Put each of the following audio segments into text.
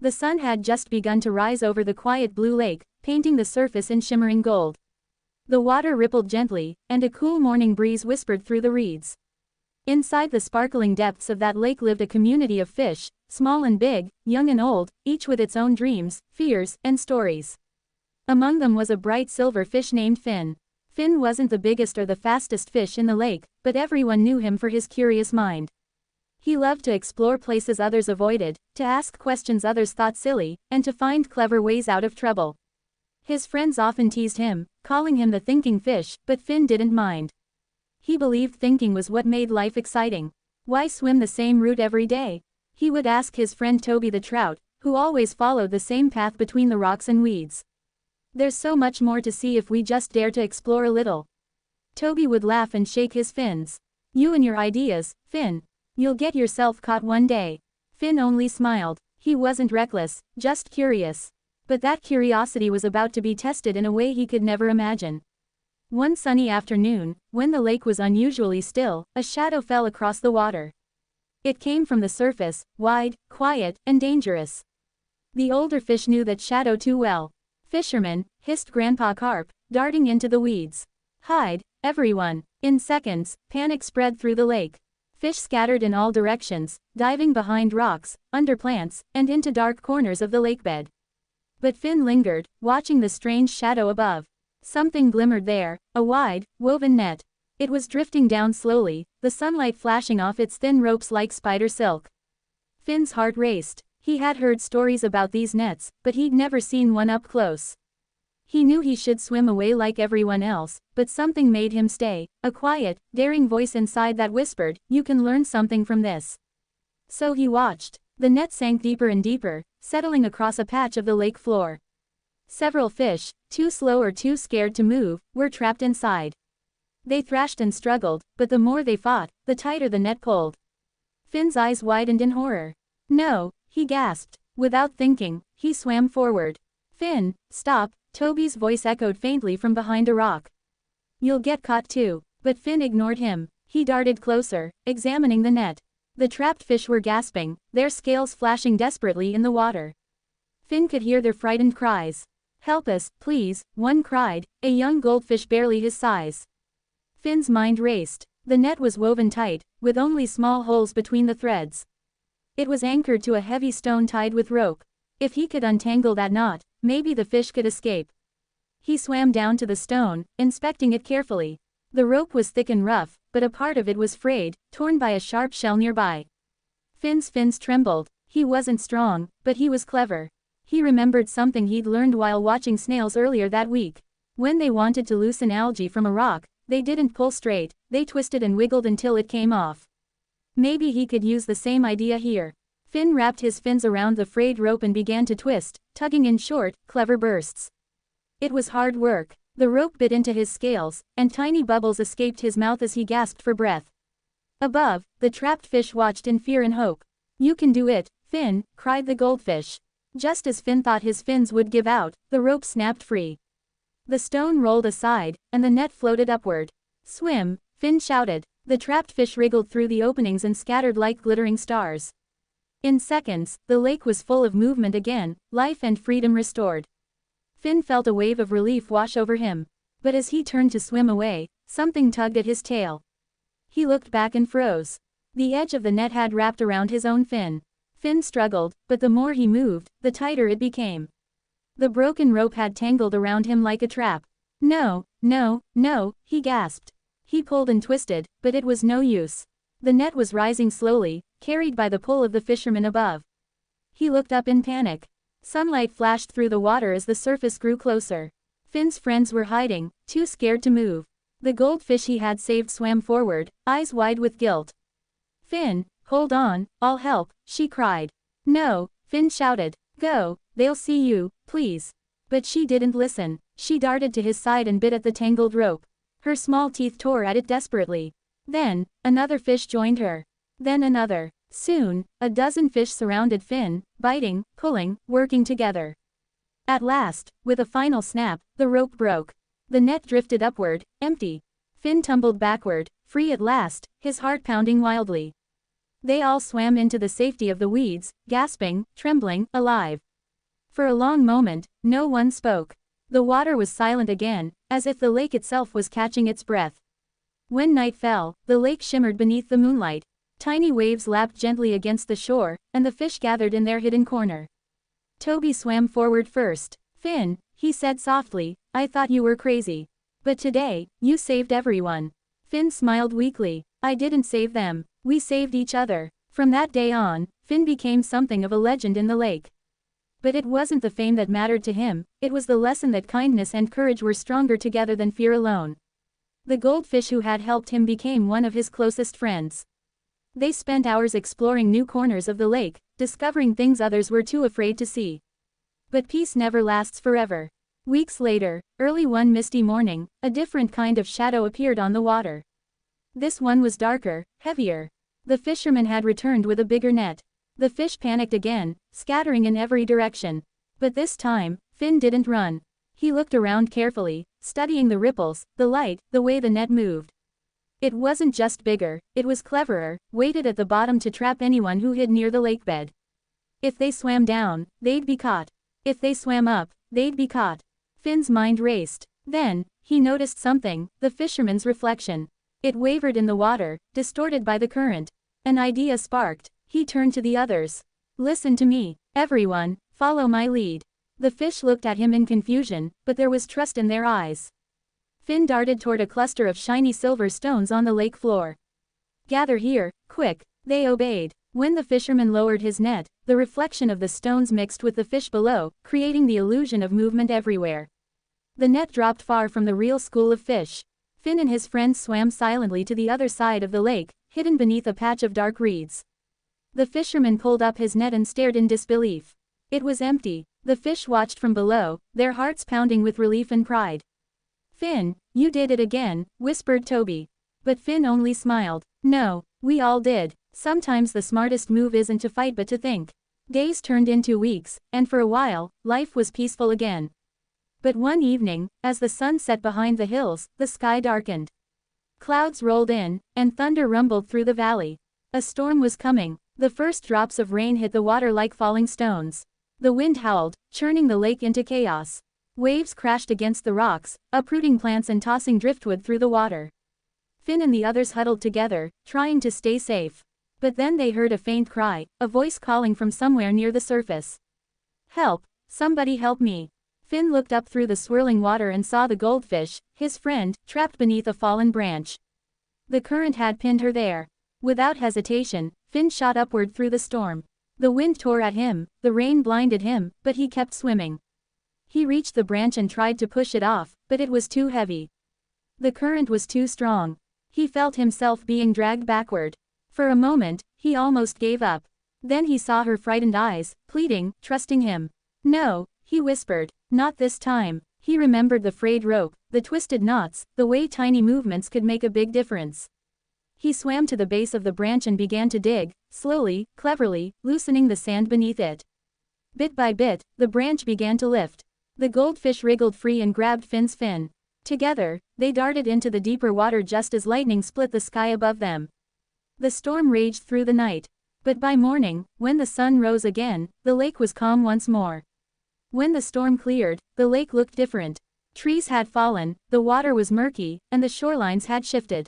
The sun had just begun to rise over the quiet blue lake, painting the surface in shimmering gold. The water rippled gently, and a cool morning breeze whispered through the reeds. Inside the sparkling depths of that lake lived a community of fish, small and big, young and old, each with its own dreams, fears, and stories. Among them was a bright silver fish named Finn. Finn wasn't the biggest or the fastest fish in the lake, but everyone knew him for his curious mind. He loved to explore places others avoided, to ask questions others thought silly, and to find clever ways out of trouble. His friends often teased him, calling him the thinking fish, but Finn didn't mind. He believed thinking was what made life exciting. Why swim the same route every day? He would ask his friend Toby the trout, who always followed the same path between the rocks and weeds. There's so much more to see if we just dare to explore a little. Toby would laugh and shake his fins. You and your ideas, Finn. You'll get yourself caught one day. Finn only smiled. He wasn't reckless, just curious. But that curiosity was about to be tested in a way he could never imagine. One sunny afternoon, when the lake was unusually still, a shadow fell across the water. It came from the surface, wide, quiet, and dangerous. The older fish knew that shadow too well. Fisherman, hissed Grandpa Carp, darting into the weeds. Hide, everyone. In seconds, panic spread through the lake. Fish scattered in all directions, diving behind rocks, under plants, and into dark corners of the lakebed. But Finn lingered, watching the strange shadow above. Something glimmered there, a wide, woven net. It was drifting down slowly, the sunlight flashing off its thin ropes like spider silk. Finn's heart raced. He had heard stories about these nets, but he'd never seen one up close. He knew he should swim away like everyone else, but something made him stay, a quiet, daring voice inside that whispered, "You can learn something from this." So he watched. The net sank deeper and deeper, settling across a patch of the lake floor. Several fish, too slow or too scared to move, were trapped inside. They thrashed and struggled, but the more they fought, the tighter the net pulled. Finn's eyes widened in horror. No, he gasped. Without thinking, he swam forward. Finn, stop, Toby's voice echoed faintly from behind a rock. You'll get caught too. But Finn ignored him. He darted closer, examining the net. The trapped fish were gasping, their scales flashing desperately in the water. Finn could hear their frightened cries. Help us, please, one cried, a young goldfish barely his size. Finn's mind raced. The net was woven tight, with only small holes between the threads. It was anchored to a heavy stone tied with rope. If he could untangle that knot, maybe the fish could escape. He swam down to the stone, inspecting it carefully. The rope was thick and rough, but a part of it was frayed, torn by a sharp shell nearby. Finn's fins trembled. He wasn't strong, but he was clever. He remembered something he'd learned while watching snails earlier that week. When they wanted to loosen algae from a rock, they didn't pull straight, they twisted and wiggled until it came off. Maybe he could use the same idea here. Finn wrapped his fins around the frayed rope and began to twist, tugging in short, clever bursts. It was hard work. The rope bit into his scales, and tiny bubbles escaped his mouth as he gasped for breath. Above, the trapped fish watched in fear and hope. You can do it, Finn, cried the goldfish. Just as Finn thought his fins would give out, the rope snapped free. The stone rolled aside, and the net floated upward. Swim, Finn shouted. The trapped fish wriggled through the openings and scattered like glittering stars. In seconds, the lake was full of movement again, life and freedom restored. Finn felt a wave of relief wash over him. But as he turned to swim away, something tugged at his tail. He looked back and froze. The edge of the net had wrapped around his own fin. Finn struggled, but the more he moved, the tighter it became. The broken rope had tangled around him like a trap. No, no, no, he gasped. He pulled and twisted, but it was no use. The net was rising slowly, carried by the pull of the fisherman above. He looked up in panic. Sunlight flashed through the water as the surface grew closer. Finn's friends were hiding, too scared to move. The goldfish he had saved swam forward, eyes wide with guilt. Finn, hold on, I'll help, she cried. No, Finn shouted. Go, they'll see you, please. But she didn't listen. She darted to his side and bit at the tangled rope. Her small teeth tore at it desperately. Then, another fish joined her. Then another. Soon, a dozen fish surrounded Finn, biting, pulling, working together. At last, with a final snap, the rope broke. The net drifted upward, empty. Finn tumbled backward, free at last, his heart pounding wildly. They all swam into the safety of the weeds, gasping, trembling, alive. For a long moment, no one spoke. The water was silent again, as if the lake itself was catching its breath. When night fell, the lake shimmered beneath the moonlight. Tiny waves lapped gently against the shore, and the fish gathered in their hidden corner. Toby swam forward first. "Finn," he said softly, "I thought you were crazy. But today, you saved everyone." Finn smiled weakly. "I didn't save them. We saved each other." From that day on, Finn became something of a legend in the lake. But it wasn't the fame that mattered to him, it was the lesson that kindness and courage were stronger together than fear alone. The goldfish who had helped him became one of his closest friends. They spent hours exploring new corners of the lake, discovering things others were too afraid to see. But peace never lasts forever. Weeks later, early one misty morning, a different kind of shadow appeared on the water. This one was darker, heavier. The fisherman had returned with a bigger net. The fish panicked again, scattering in every direction. But this time, Finn didn't run. He looked around carefully, studying the ripples, the light, the way the net moved. It wasn't just bigger, it was cleverer, waited at the bottom to trap anyone who hid near the lakebed. If they swam down, they'd be caught. If they swam up, they'd be caught. Finn's mind raced. Then, he noticed something, the fisherman's reflection. It wavered in the water, distorted by the current. An idea sparked. He turned to the others. "Listen to me, everyone, follow my lead." The fish looked at him in confusion, but there was trust in their eyes. Finn darted toward a cluster of shiny silver stones on the lake floor. "Gather here, quick." They obeyed. When the fisherman lowered his net, the reflection of the stones mixed with the fish below, creating the illusion of movement everywhere. The net dropped far from the real school of fish. Finn and his friends swam silently to the other side of the lake, hidden beneath a patch of dark reeds. The fisherman pulled up his net and stared in disbelief. It was empty. The fish watched from below, their hearts pounding with relief and pride. "Finn, you did it again," whispered Toby. But Finn only smiled. "No, we all did. Sometimes the smartest move isn't to fight but to think." Days turned into weeks, and for a while, life was peaceful again. But one evening, as the sun set behind the hills, the sky darkened. Clouds rolled in, and thunder rumbled through the valley. A storm was coming. The first drops of rain hit the water like falling stones. The wind howled, churning the lake into chaos. Waves crashed against the rocks, uprooting plants and tossing driftwood through the water. Finn and the others huddled together, trying to stay safe. But then they heard a faint cry, a voice calling from somewhere near the surface. "Help! Somebody help me!" Finn looked up through the swirling water and saw the goldfish, his friend, trapped beneath a fallen branch. The current had pinned her there. Without hesitation, Finn shot upward through the storm. The wind tore at him, the rain blinded him, but he kept swimming. He reached the branch and tried to push it off, but it was too heavy. The current was too strong. He felt himself being dragged backward. For a moment, he almost gave up. Then he saw her frightened eyes, pleading, trusting him. "No," he whispered, "not this time." He remembered the frayed rope, the twisted knots, the way tiny movements could make a big difference. He swam to the base of the branch and began to dig, slowly, cleverly, loosening the sand beneath it. Bit by bit, the branch began to lift. The goldfish wriggled free and grabbed Finn's fin. Together, they darted into the deeper water just as lightning split the sky above them. The storm raged through the night. But by morning, when the sun rose again, the lake was calm once more. When the storm cleared, the lake looked different. Trees had fallen, the water was murky, and the shorelines had shifted.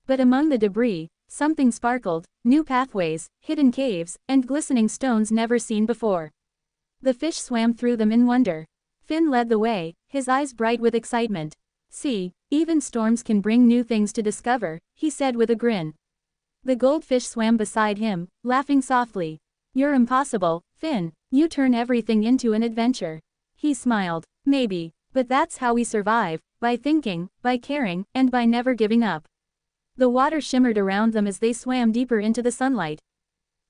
But among the debris, something sparkled, new pathways, hidden caves, and glistening stones never seen before. The fish swam through them in wonder. Finn led the way, his eyes bright with excitement. "See, even storms can bring new things to discover," he said with a grin. The goldfish swam beside him, laughing softly. "You're impossible, Finn. You turn everything into an adventure." He smiled. "Maybe, but that's how we survive, by thinking, by caring, and by never giving up." The water shimmered around them as they swam deeper into the sunlight.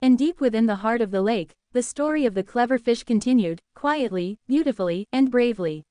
And deep within the heart of the lake, the story of the clever fish continued, quietly, beautifully, and bravely.